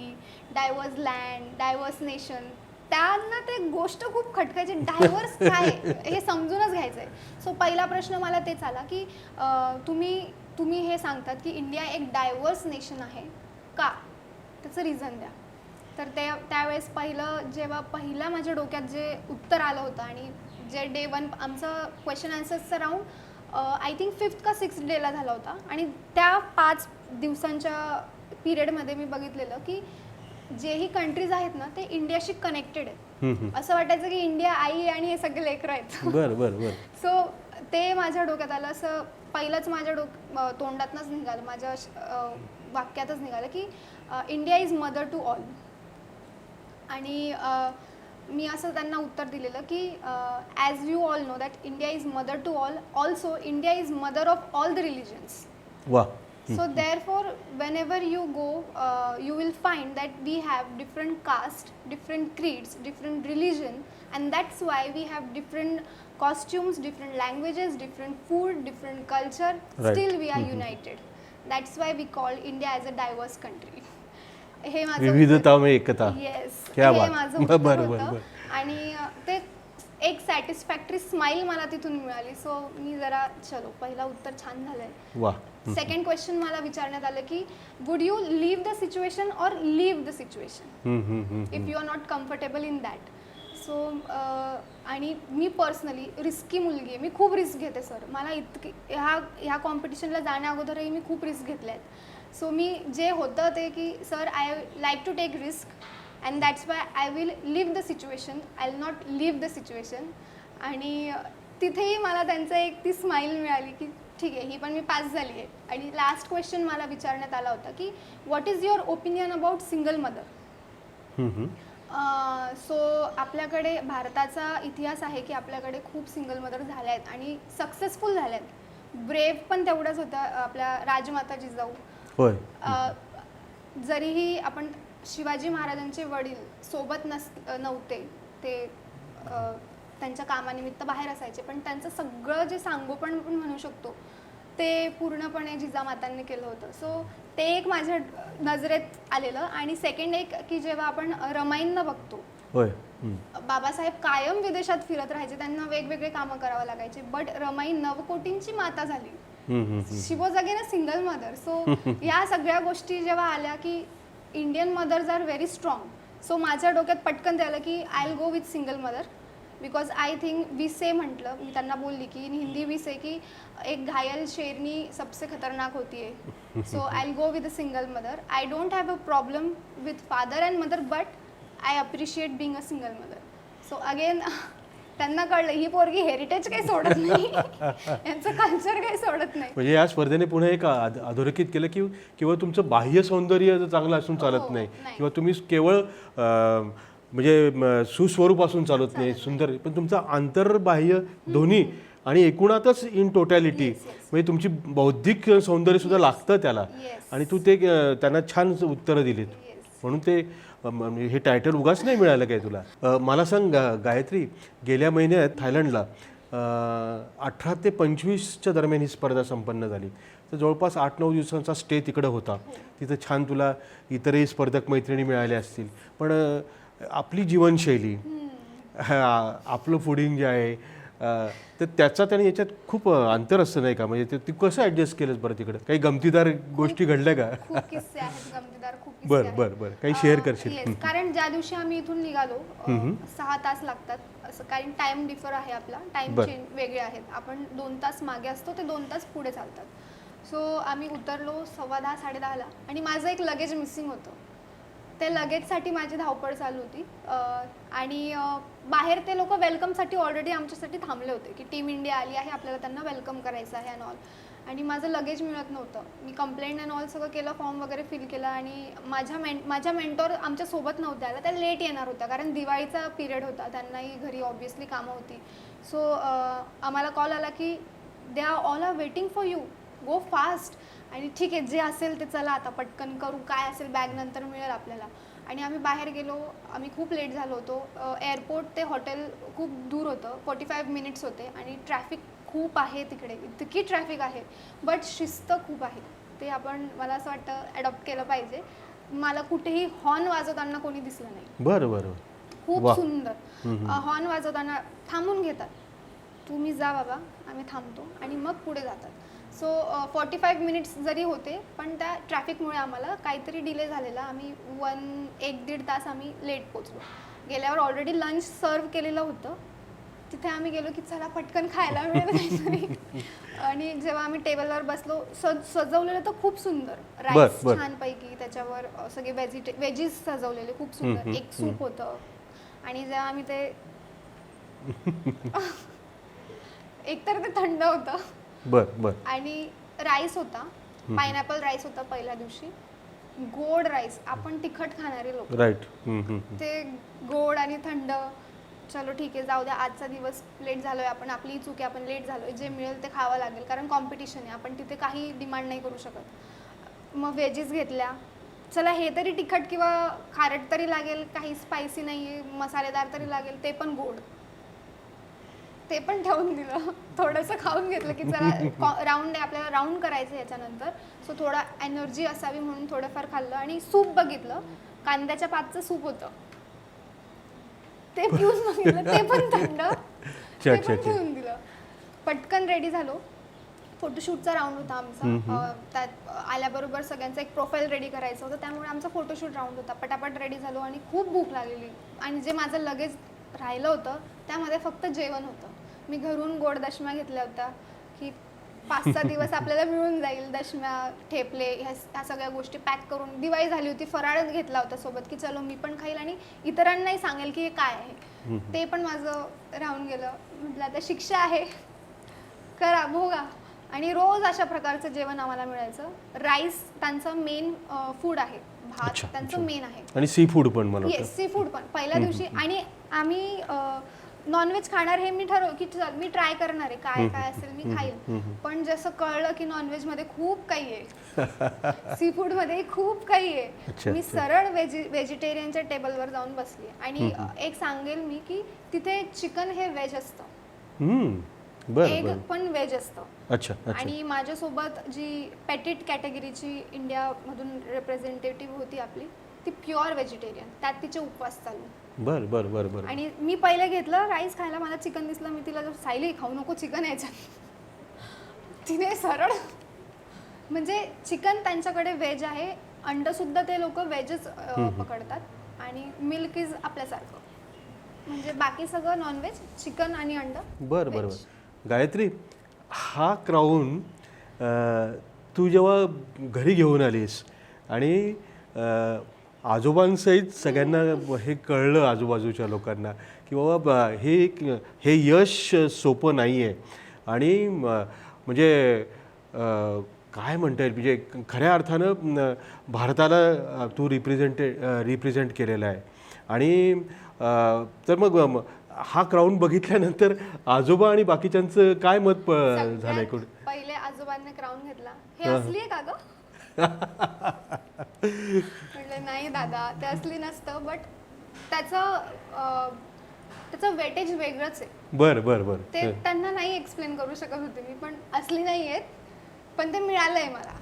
Speaker 2: diverse land, diverse nation. त्यांना ते गोष्ट खूप खटकायची, डायव्हर्स काय हे समजूनच घ्यायचं आहे. सो पहिला प्रश्न मला तेच आला की तुम्ही हे सांगतात की इंडिया एक डायव्हर्स नेशन आहे का, त्याचं रिझन द्या. तर त्यावेळेस जेव्हा पहिला माझ्या डोक्यात जे उत्तर आलं होतं, आणि जे डे 1 आमचं क्वेश्चन आन्सर्सचा राऊंड आय थिंक 5th का 6th डेला झाला होता, आणि त्या 5 दिवसांच्या पिरियडमध्ये मी बघितलेलं की जेही कंट्रीज आहेत ना ते इंडियाशी कनेक्टेड आहेत. असं वाटायचं की इंडिया आई आहे आणि हे सगळे लेकरं आहेत.
Speaker 1: बरं.
Speaker 2: सो ते माझ्या डोक्यात आलं. असं पहिलंच माझ्या तोंडातनंच निघालं, माझ्या वाक्यातच निघालं की India is mother to all. आणि मी असं त्यांना उत्तर दिलेलं की as you all know that India is mother to all, also India is mother of all the religions.
Speaker 1: वा.
Speaker 2: So therefore, whenever you go, you will find that we have different caste, different creeds, different religion, and that's why we have different costumes, different languages, different food, different culture.
Speaker 1: Right.
Speaker 2: Still we are united. That's why we call India as a diverse country. हे माझं
Speaker 1: विविधता में एकता.
Speaker 2: Yes,
Speaker 1: क्या
Speaker 2: हे
Speaker 1: बात.
Speaker 2: माझं उत्तर
Speaker 1: बरं.
Speaker 2: होतं. आणि ते एक सॅटिस्फॅक्टरी स्माइल मला तिथून मिळाली. सो मी जरा चलो, पहिला उत्तर छान झालंय.
Speaker 1: वा.
Speaker 2: सेकंड क्वेश्चन मला विचारण्यात आलं की would you leave the situation or leave the situation if you are not comfortable in that. So आणि मी पर्सनली रिस्की मुलगी आहे, मी खूप रिस्क घेते सर. मला इतकी ह्या कॉम्पिटिशनला जाण्या अगोदरही मी खूप रिस्क घेतल्या आहेत. सो मी जे होतं ते की sir I like to take risk and that's why I will leave the situation, I will not leave the situation. आणि तिथेही मला त्यांचं एक ती स्माईल मिळाली की ठीक आहे, ही पण मी पास झाली आहे. आणि लास्ट क्वेश्चन मला विचारण्यात आला होता की what is your opinion about single mother. So आपल्याकडे भारताचा इतिहास आहे की आपल्याकडे खूप सिंगल मदर झाल्या आहेत आणि सक्सेसफुल झाल्या आहेत. ब्रेव पण तेवढ्याच होत्या आपल्या राजमाता जिजाऊ.
Speaker 1: होय.
Speaker 2: जरीही आपण शिवाजी महाराजांचे वडील सोबत नव्हते, ते त्यांच्या कामानिमित्त बाहेर असायचे, पण त्यांचं सगळं जे सांगोपण पण म्हणू शकतो ते पूर्णपणे जिजामातांनी केलं होतं. सो ते एक माझ्या नजरेत आलेलं. आणि सेकंड एक की जेव्हा आपण रमाईंना बघतो,
Speaker 1: होय,
Speaker 2: बाबासाहेब कायम विदेशात फिरत राहायचे, त्यांना वेगवेगळे कामं करावं लागायचे, बट रमाई नवकोटींची माता झाली. She was again a single mother. So या सगळ्या गोष्टी जेव्हा आल्या की Indian mothers are very strong. So माझ्या डोक्यात पटकन ते आलं की I will go with single mother. Because I think विसे म्हटलं, मी त्यांना बोलली की इन हिंदी विसे की एक घायल शेरनी सबसे खतरनाक होती है, so I go with a single mother. I don't have a problem with father and mother, but I appreciate being a single mother. So again त्यांना कळलं ही पोरगी हेरिटेज काही सोडत नाही, यांचं कल्चर काही सोडत नाही.
Speaker 1: म्हणजे या स्पर्धेने पुन्हा एक अधोरेखित केलं की केवळ तुमचं बाह्य सौंदर्य जर चांगलं असून चालत नाही,
Speaker 2: नाही.
Speaker 1: किंवा तुम्ही केवळ म्हणजे सुस्वरूप असून चालत नाही, सुंदर, पण तुमचं आंतरबाह्य दोन्ही आणि एकूणातच इन टोटॅलिटी, म्हणजे तुमची बौद्धिक सौंदर्य सुद्धा लागतं त्याला.
Speaker 2: Yes.
Speaker 1: आणि तू ते त्यांना छान उत्तरं दिलीत, म्हणून ते म्हणजे हे टायटल उगाच नाही मिळालं काय तुला. मला सांग गायत्री, गेल्या महिन्यात थायलंडला 18 ते 25च्या दरम्यान ही स्पर्धा संपन्न झाली. तर जवळपास 8-9 दिवसांचा स्टे तिकडं होता. तिथं छान तुला इतरही स्पर्धक मैत्रिणी मिळाल्या असतील, पण आपली जीवनशैली, आपलं फुडिंग जे आहे, तर त्याचा त्याने याच्यात खूप अंतर असतं नाही का? म्हणजे ते कसं ॲडजस्ट केलंस बरं तिकडं? काही गमतीदार गोष्टी घडल्या का?
Speaker 2: खूप किस्से आहेत गमतीदार, खूप किस्से
Speaker 1: बरं
Speaker 2: आहेत.
Speaker 1: बरं बरं, काही शेअर करशील?
Speaker 2: Yes, कारण ज्या दिवशी आम्ही इथून निघालो 6 तास लागतात असं, कारण टाइम डिफर आहे आपला, टाइम
Speaker 1: बरं.
Speaker 2: चेंज वेगळे आहेत. आपण 2 तास मागे असतो, ते 2 तास पुढे चालतात. सो आम्ही उतरलो 10:15 10:30ला, आणि माझं एक लगेज मिसिंग होतं. ते लगेजसाठी माझी धावपळ चालू होती. आणि बाहेर ते लोक वेलकमसाठी ऑलरेडी आमच्यासाठी थांबले होते की टीम इंडिया आली आहे, आपल्याला त्यांना वेलकम करायचं आहे अँड ऑल. आणि माझं लगेज मिळत नव्हतं. मी कंप्लेंट अँड ऑल सगळं केलं, फॉर्म वगैरे फिल केला, आणि माझ्या मेंटॉर आमच्यासोबत नव्हत्या आल्या, त्या लेट येणार होत्या कारण दिवाळीचा पिरियड होता, त्यांनाही घरी ऑब्व्हियसली कामं होती. सो आम्हाला कॉल आला की they are all are waiting for you, go fast. आणि ठीक आहे, जे असेल ते चला आता पटकन करू, काय असेल बॅग नंतर मिळेल आपल्याला. आणि आम्ही बाहेर गेलो, आम्ही खूप लेट झालो होतो. एअरपोर्ट ते हॉटेल खूप दूर होतं, 45 मिनिट्स होते, आणि ट्रॅफिक खूप आहे तिकडे, इतकी ट्रॅफिक आहे, बट शिस्त खूप आहे. ते आपण, मला असं वाटतं, ॲडॉप्ट केलं पाहिजे. मला कुठेही हॉर्न वाजवताना कोणी दिसलं नाही.
Speaker 1: बरं बरं,
Speaker 2: खूप सुंदर. हॉर्न वाजवताना थांबून घेतात, तुम्ही जा बाबा, आम्ही थांबतो, आणि मग पुढे जातात. सो 45 मिनिट्स जरी होते, पण त्या ट्रॅफिकमुळे आम्हाला काहीतरी डिले झालेला. आम्ही 1-1.5 तास आम्ही लेट पोचलो. गेल्यावर ऑलरेडी लंच सर्व केलेलं होतं. तिथे आम्ही गेलो की चला पटकन खायला मिळेल काहीतरी. आणि जेव्हा आम्ही टेबलवर बसलो, सजवलेलं तर खूप सुंदर, राईस छानपैकी, त्याच्यावर सगळे वेजीस सजवलेले खूप सुंदर, एक सूप होतं. आणि जेव्हा आम्ही ते एकतर ते थंड होतं,
Speaker 1: बरं बरं,
Speaker 2: आणि राईस होता, पायनॅपल राईस होता पहिल्या दिवशी, गोड राईस. आपण तिखट खाणारे लोक,
Speaker 1: राईट,
Speaker 2: ते गोड आणि थंड. चलो ठीक आहे, जाऊ द्या, आजचा दिवस लेट झालोय आपण, आपली चूक आहे, आपण लेट झालोय, जे मिळेल ते खावं लागेल, कारण कॉम्पिटिशन आहे, आपण तिथे काही डिमांड नाही करू शकत. मग व्हेजीस घेतल्या, चला हे तरी तिखट किंवा खारट तरी लागेल, काही स्पायसी नाही आहे, मसालेदार तरी लागेल, ते पण गोड, ते पण ठेवून दिलं. थोडंसं खाऊन घेतलं की चला राऊंड आहे, आपल्याला राऊंड करायचं याच्यानंतर, सो थोडा एनर्जी असावी म्हणून थोडंफार खाल्लं. आणि सूप बघितलं, कांद्याच्या पातचं सूप होतं, ते पिऊन बघितलं, ते पण थंड, ते पण ठेवून दिलं. पटकन रेडी झालो. फोटोशूटचा राऊंड होता आमचा, त्यात आल्याबरोबर सगळ्यांचा एक प्रोफाईल रेडी करायचं होतं, त्यामुळे आमचा फोटोशूट राऊंड होता. पटापट रेडी झालो, आणि खूप भूक लागलेली, आणि जे माझं लगेज राहिलं होतं त्यामध्ये फक्त जेवण होतं. मी घरून गोड दशम्या घेतल्या होत्या की 5-6 दिवस आपल्याला मिळून जाईल, दशम्या, ठेपले, ह्या सगळ्या गोष्टी पॅक करून. दिवाळी झाली होती, फराळच घेतला होता सोबत की चलो मी पण खाईल आणि इतरांनाही सांगेल की हे काय आहे. ते पण माझं राहून गेलं. म्हटलं आता शिक्षा आहे, करा, भोगा. आणि रोज अशा प्रकारचं जेवण आम्हाला मिळायचं. राईस त्यांचं मेन फूड आहे, भात त्यांचं मेन आहे,
Speaker 1: आणि सी फूड पण, मला
Speaker 2: येस सी फूड पण पहिल्या दिवशी. आणि आम्ही नॉनव्हेज खाणार हे मी ठरव की मी ट्राय करणार आहे, काय काय असेल मी खाईल. पण जसं कळलं की नॉनव्हेजमध्ये खूप काही आहे, सी फूडमध्ये खूप काही आहे, मी सरळ व्हेजिटेरियनच्या टेबलवर जाऊन बसली. आणि एक सांगेल मी की तिथे चिकन हे व्हेज असतं, एग पण व्हेज असतं.
Speaker 1: अच्छा.
Speaker 2: आणि माझ्यासोबत जी पेटिट कॅटेगरीची इंडियामधून रिप्रेझेंटेटिव्ह होती आपली, ती प्युअर व्हेजिटेरियन, त्यात तिचे उपवास चालू.
Speaker 1: बरं बरं बरं बरं.
Speaker 2: आणि मी पहिले घेतलं राईस खायला, मला चिकन दिसलं, मी तिला सायली खाऊ नको चिकन यायचं, तिने सरळ, म्हणजे चिकन त्यांच्याकडे व्हेज आहे, अंड सुद्धा ते लोक व्हेजच पकडतात, आणि मिल्क इज आपल्यासारखं. म्हणजे बाकी सगळं नॉनव्हेज, चिकन आणि अंड.
Speaker 1: बरं बरं बरं. गायत्री, हा क्राऊन तू जेव्हा घरी घेऊन आलीस आणि आजोबांसहित सगळ्यांना हे कळलं, आजूबाजूच्या लोकांना, की बाबा हे यश सोपं नाही आहे आणि म्हणजे काय म्हणता येईल, म्हणजे खऱ्या अर्थानं भारताला तू रिप्रेझेंट केलेला आहे. आणि तर मग हा क्राऊन बघितल्यानंतर आजोबा आणि बाकीच्यांचं काय मत झालंय?
Speaker 2: सगळ्यात पहिले आजोबांनी क्राऊन घेतला. हे असली आहे का ग? म्हटलं नाही दादा, ते असली नसतं, बट त्याचं वेटेज वेगळंच आहे.
Speaker 1: बरं बरं बरं.
Speaker 2: ते त्यांना नाही एक्सप्लेन करू शकत होते मी, पण असली नाही आहेत, पण ते मिळालंय मला.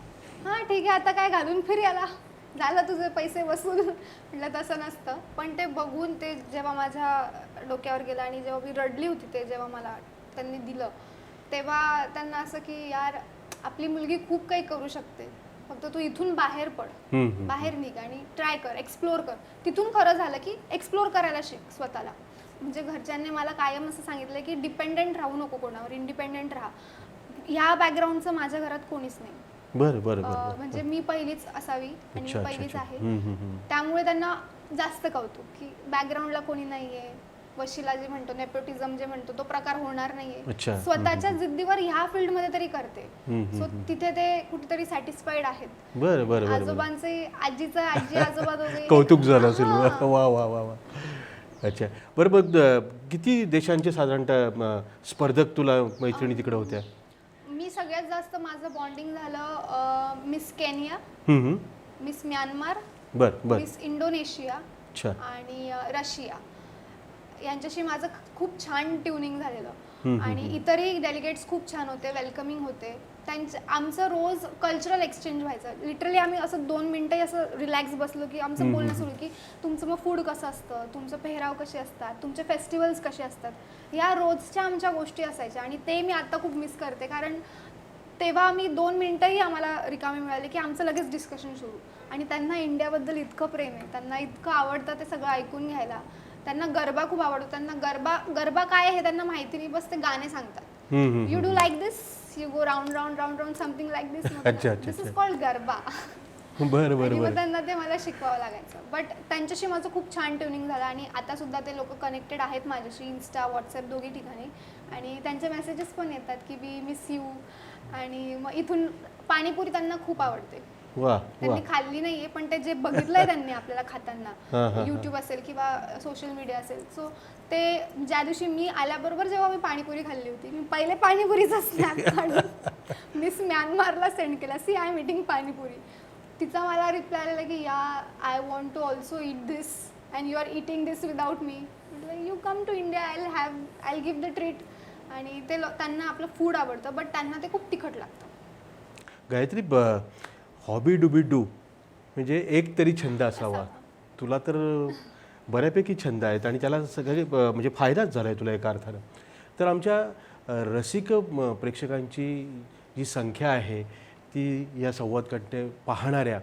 Speaker 2: हां ठीक आहे, आता काय घालून फिर याला, झालं तुझे पैसे वसूल. म्हटलं तसं नसतं. पण ते बघून, ते जेव्हा माझ्या डोक्यावर गेलं आणि जेव्हा मी रडली होती, ते जेव्हा मला त्यांनी दिलं, तेव्हा त्यांना असं की यार, आपली मुलगी खूप काही करू शकते, फक्त तू इथून बाहेर पड, बाहेर निघ आणि ट्राय कर, एक्सप्लोर कर. तिथून खरं झालं की एक्सप्लोर करायला शिक स्वतःला. म्हणजे घरच्यांनी मला कायम असं सांगितलं की डिपेंडेंट राहू नको कोणावर, इंडिपेंडेंट राहा. ह्या बॅकग्राऊंडचं माझ्या घरात कोणीच नाही.
Speaker 1: बरं बरं बरं.
Speaker 2: म्हणजे मी पहिलीच असावी आणि मी पहिलीच आहे, त्यामुळे त्यांना जास्त कौतुक की बॅकग्राऊंडला कोणी नाहीये. वशिला जे म्हणतो, नेपोटिझम जे म्हणतो, तो प्रकार होणार नाहीये. स्वतःच्या जिद्दीवर ह्या फील्डमध्ये तरी करते, सो तिथे ते कुठेतरी सॅटिस्फाईड आहेत.
Speaker 1: बरं बरं.
Speaker 2: आजोबांचे, आजी आजोबा दोघे
Speaker 1: कौतुक झालं असेल. वा वा वा वा. अच्छा, बरं. मग किती देशांचे साधारणतः स्पर्धक तुला मैत्रिणी तिकडे होत्या?
Speaker 2: मी सगळ्यात जास्त माझं बॉन्डिंग झालं miss Kenya, miss Myanmar, miss Indonesia आणि रशिया. यांच्याशी माझं खूप छान ट्युनिंग झालेलं आणि इतरही डेलिगेट्स खूप छान होते, वेलकमिंग होते. आमचं रोज कल्चरल एक्सचेंज व्हायचं. लिटरली आम्ही असं 2 मिनिटंही असं रिलॅक्स बसलो की आमचं बोलणं सुरू की तुमचं मग फूड कसं असतं, तुमचं पेहराव कसे असतात, तुमचे फेस्टिवल्स कसे असतात. या रोजच्या आमच्या गोष्टी असायच्या आणि ते मी आता खूप मिस करते, कारण तेव्हा आम्ही 2 मिनिटंही आम्हाला रिकामे मिळाले की आमचं लगेच डिस्कशन सुरू. आणि त्यांना इंडियाबद्दल इतकं प्रेम आहे, त्यांना इतकं आवडतं ते सगळं ऐकून घ्यायला. त्यांना गरबा खूप आवडतो. त्यांना गरबा काय आहे हे त्यांना माहिती नाही, बस ते गाणे सांगतात. You do like this, you go round round round round something like this. This is called garba.
Speaker 1: बरं बरं.
Speaker 2: मग त्यांना ते मला शिकवावं लागायचं. बट त्यांच्याशी माझं खूप छान ट्युनिंग झालं आणि आता सुद्धा ते लोक कनेक्टेड आहेत माझ्याशी, इन्स्टा, व्हॉट्सअप दोघी ठिकाणी. आणि त्यांचे मेसेजेस पण येतात की वी मिस यू. आणि मग इथून पाणीपुरी त्यांना खूप आवडते. त्यांनी खाल्ली नाहीये, पण ते जे बघितलंय त्यांनी आपल्याला खाताना, युट्यूब असेल किंवा सोशल मीडिया असेल, सो ते ज्या दिवशी मी आल्याबरोबर जेव्हा मी पाणीपुरी खाल्ली होती, मी पहिले पाणीपुरीचा स्नॅप काढून मिस म्यानमारला सेंड केला, see I am eating panipuri. तिचा मला रिप्लाय आलेला की yeah I want to also eat this and you are eating this without me. म्हटलं you come to India, I give the treat. आणि ते त्यांना आपलं फूड आवडतं, बट त्यांना ते खूप तिखट लागतं.
Speaker 1: गायत्री, हॉबी डू बी डू म्हणजे एक तरी छंद असावा. तुला तर बऱ्यापैकी छंद आहेत आणि त्याला सगळे म्हणजे फायदाच झाला आहे तुला एका अर्थानं. तर आमच्या रसिक प्रेक्षकांची जी संख्या आहे ती या संवाद कंटेंट पाहणाऱ्या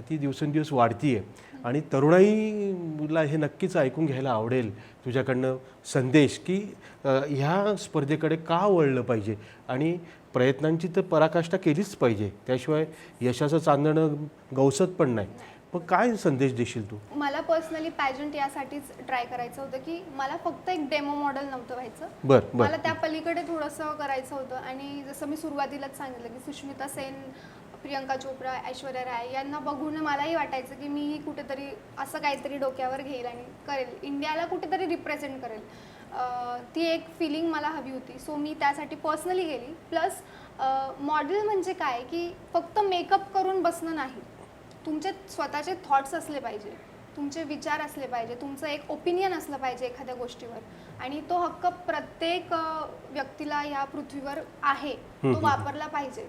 Speaker 1: ती दिवसेंदिवस वाढती आहे आणि तरुणाईला हे नक्कीच ऐकून घ्यायला आवडेल तुझ्याकडनं संदेश की ह्या स्पर्धेकडे का वळलं पाहिजे आणि प्रयत्नांची तर पराकाष्ठा केलीच पाहिजे, त्याशिवाय यशाचं चांदणं गवसत पण नाही. मग काय संदेश देशील तू?
Speaker 2: मला पर्सनली पॅजंट यासाठीच ट्राय करायचं होतं की मला फक्त एक डेमो मॉडेल नव्हतं व्हायचं. मला त्या पलीकडे थोडंसं करायचं होतं. आणि जसं मी सुरुवातीलाच सांगितलं की सुष्मिता सेन, प्रियंका चोप्रा, ऐश्वर्या राय यांना बघून मलाही वाटायचं की मीही कुठेतरी असं काहीतरी डोक्यावर घेईल आणि करेल, इंडियाला कुठेतरी रिप्रेझेंट करेल. ती एक फिलिंग मला हवी होती. सो मी त्यासाठी पर्सनली गेली. प्लस मॉडेल म्हणजे काय की फक्त मेकअप करून बसणं नाही, तुमचे स्वतःचे थॉट्स असले पाहिजे, तुमचे विचार असले पाहिजे, तुमचं एक ओपिनियन असलं पाहिजे एखाद्या गोष्टीवर. आणि तो हक्क प्रत्येक व्यक्तीला या पृथ्वीवर आहे, तो वापरला पाहिजे.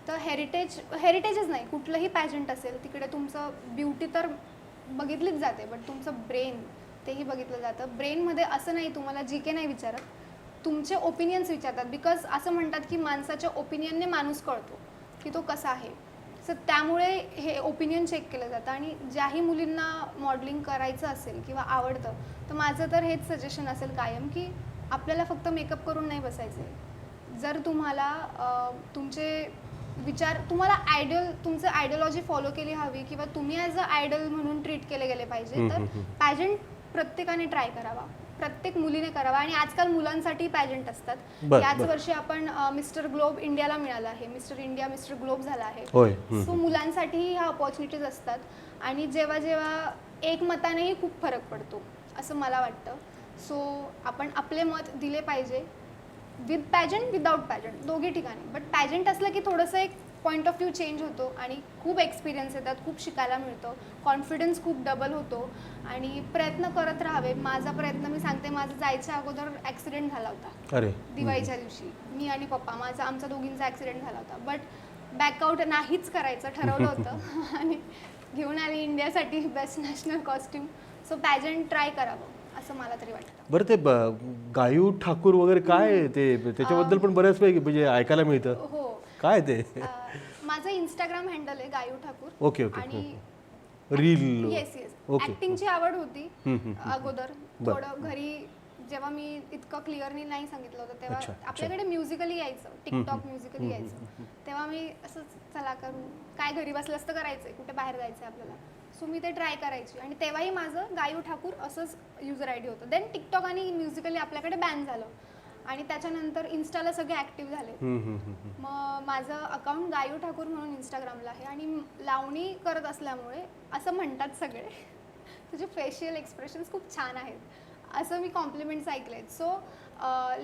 Speaker 2: तर हेरिटेजच नाही, कुठलंही पॅजंट असेल तिकडे तुमचं ब्युटी तर बघितलीच जाते, बट तुमचं ब्रेन तेही बघितलं जातं. ब्रेनमध्ये असं नाही तुम्हाला जी के नाही विचारत, तुमचे ओपिनियन्स विचारतात. बिकॉज असं म्हणतात की माणसाच्या ओपिनियनने माणूस कळतो की तो कसा आहे. सो त्यामुळे हे ओपिनियन चेक केलं जातं. आणि ज्याही मुलींना मॉडेलिंग करायचं असेल किंवा आवडतं, तर माझं तर हेच सजेशन असेल कायम की आपल्याला फक्त मेकअप करून नाही बसायचं आहे. जर तुम्हाला तुमचे विचार, तुम्हाला तुमचं आयडियोलॉजी फॉलो केली हवी किंवा तुम्ही ॲज अ आयडल म्हणून ट्रीट केले गेले पाहिजे, तर पॅजंट प्रत्येकाने ट्राय करावा, प्रत्येक मुलीने करावा. आणि आजकाल मुलांसाठी पॅजंट असतात. याच वर्षी आपण मिस्टर ग्लोब इंडियाला मिळालं आहे, मिस्टर इंडिया मिस्टर ग्लोब झाला आहे. सो मुलांसाठीही ह्या ऑपॉर्च्युनिटीज असतात. आणि जेव्हा जेव्हा एकमतानेही खूप फरक पडतो असं मला वाटतं. सो आपण आपले मत दिले पाहिजे, विथ पॅजंट विदाउट पॅजंट दोघी ठिकाणी. बट पॅजंट असलं की थोडंसं एक पॉईंट ऑफ व्ह्यू चेंज होतो आणि खूप एक्सपिरियन्स येतात, खूप शिकायला मिळतं, कॉन्फिडन्स खूप डबल होतो. आणि प्रयत्न करत राहावे. माझा प्रयत्न मी सांगते, माझा जायच्या अगोदर ॲक्सिडेंट झाला होता.
Speaker 1: अरे,
Speaker 2: दिवाळीच्या दिवशी मी आणि पप्पा, आमचा दोघींचा ॲक्सिडेंट झाला होता. बट बॅकआउट नाहीच करायचं ठरवलं होतं आणि घेऊन आली इंडियासाठी best national costume. So pageant try करावं असं मला तरी वाटतं.
Speaker 1: बरं, ते गायू ठाकूर वगैरे काय ते, त्याच्याबद्दल पण बऱ्याच पैकी म्हणजे ऐकायला मिळतं.
Speaker 2: हो,
Speaker 1: काय ते?
Speaker 2: माझं इंस्टाग्राम हँडल आहे गायू ठाकूर.
Speaker 1: ओके.
Speaker 2: आणि
Speaker 1: रील.
Speaker 2: येस. ऍक्टिंगची आवड होती अगोदर. थोडं घरी जेव्हा मी इतकं क्लिअरली नाही सांगितलं होतं तेव्हा आपल्याकडे म्युझिकली यायचं, टिकटॉक म्युझिकली यायचं, तेव्हा मी असं चला करू, काय घरी बसलं असतं करायचंय, कुठे बाहेर जायचंय आपल्याला. सो मी ते ट्राय करायची. आणि तेव्हाही माझं गायू ठाकूर असंच युजर आय डी होतं. देन टिकटॉक आणि म्युझिकली आपल्याकडे बॅन झालं आणि त्याच्यानंतर इन्स्टाला सगळे ॲक्टिव्ह झाले. मग माझं अकाउंट गायू ठाकूर म्हणून इंस्टाग्रामला आहे. आणि लावणी करत असल्यामुळे असं म्हणतात सगळे, तुझे फेशियल एक्सप्रेशन्स खूप छान आहेत असं मी कॉम्प्लिमेंट्स ऐकले आहेत. सो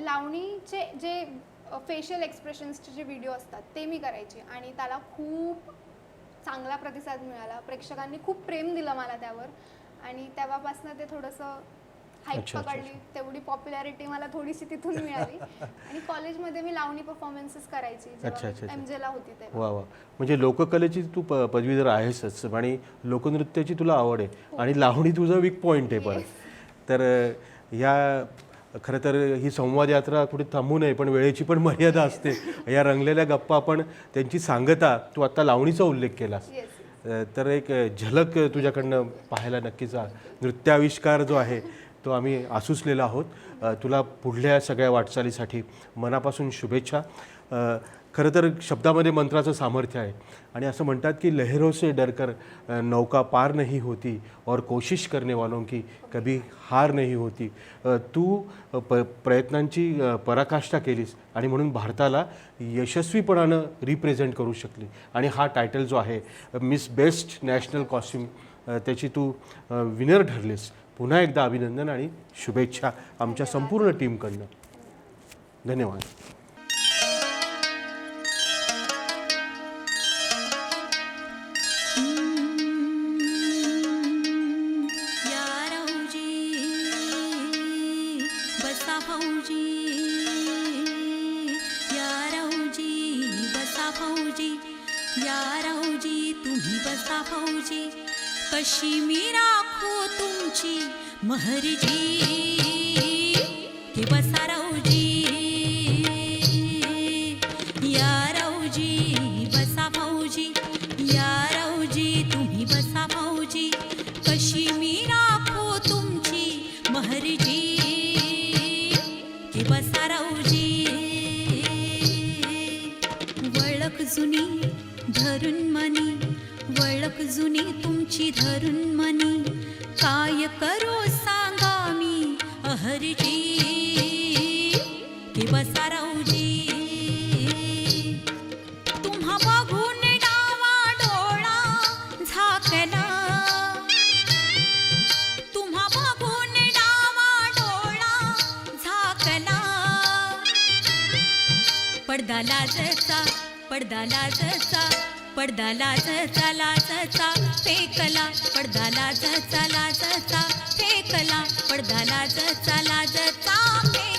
Speaker 2: लावणीचे जे फेशियल एक्सप्रेशन्सचे जे व्हिडिओ असतात ते मी करायचे आणि त्याला खूप चांगला प्रतिसाद मिळाला. प्रेक्षकांनी खूप प्रेम दिलं मला त्यावर आणि तेव्हापासून ते थोडंसं हाईप पकडली. तेवढी पॉप्युलॅरिटी मला थोडीशी तिथून मिळाली. आणि कॉलेजमध्ये मी लावणी परफॉर्मन्सेस करायची MJ ला होती तेव्हा.
Speaker 1: वा वा, म्हणजे लोककलेची तू पदवीधर आहेसच आणि लोकनृत्याची तुला आवड आहे आणि लावणी तुझा वीक पॉईंट आहे परत. तर ह्या खरं तर ही संवाद यात्रा कुठे थांबू नये, पण वेळेची पण मर्यादा असते. या रंगलेल्या गप्पा आपण त्यांची सांगता, तू आत्ता लावणीचा उल्लेख केलास, तर एक झलक तुझ्याकडनं पाहायला नक्कीच. नृत्याविष्कार जो आहे तो आम्ही आसुसलेला आहोत. तुला पुढल्या सगळ्या वाटचालीसाठी मनापासून शुभेच्छा. खरं तर शब्दामध्ये मंत्राचं सामर्थ्य आहे आणि असं म्हणतात की लहरों से डरकर नौका पार नहीं होती और कोशिश करने वालों की कभी हार नहीं होती. तू प्रयत्नांची पराकाष्ठा केलीस आणि म्हणून भारताला यशस्वीपणानं रिप्रेझेंट करू शकली आणि हा टायटल जो आहे मिस बेस्ट नॅशनल कॉस्ट्यूम, त्याची तू विनर ठरलीस. पुन्हा एकदा अभिनंदन आणि शुभेच्छा आमच्या संपूर्ण टीमकडनं. धन्यवाद.
Speaker 3: कशी मी राखो तुमची महरजी की बसा राऊजी, या राऊजी बसा भाऊजी, या राऊजी तुम्ही बसा भाऊजी. कशी मी राखो तुमची महरजी की बसा राऊजी. वळख जुनी धरून मनी, वळख जुनी तुमची धरून मनी, काय करो सांगा मी अहरजी की बसा राऊजी. तुम्हा बघून डावा डोळा झाकला, तुम्हा बघून डावा डोळा झाकला. पडदा लाजचा, पडदा लाजचा, पडदा लाजचा लाजचा फेकला, पडदा लाजचा लाजचा फेकला, पडदा लाजचा लाजचा फेकला.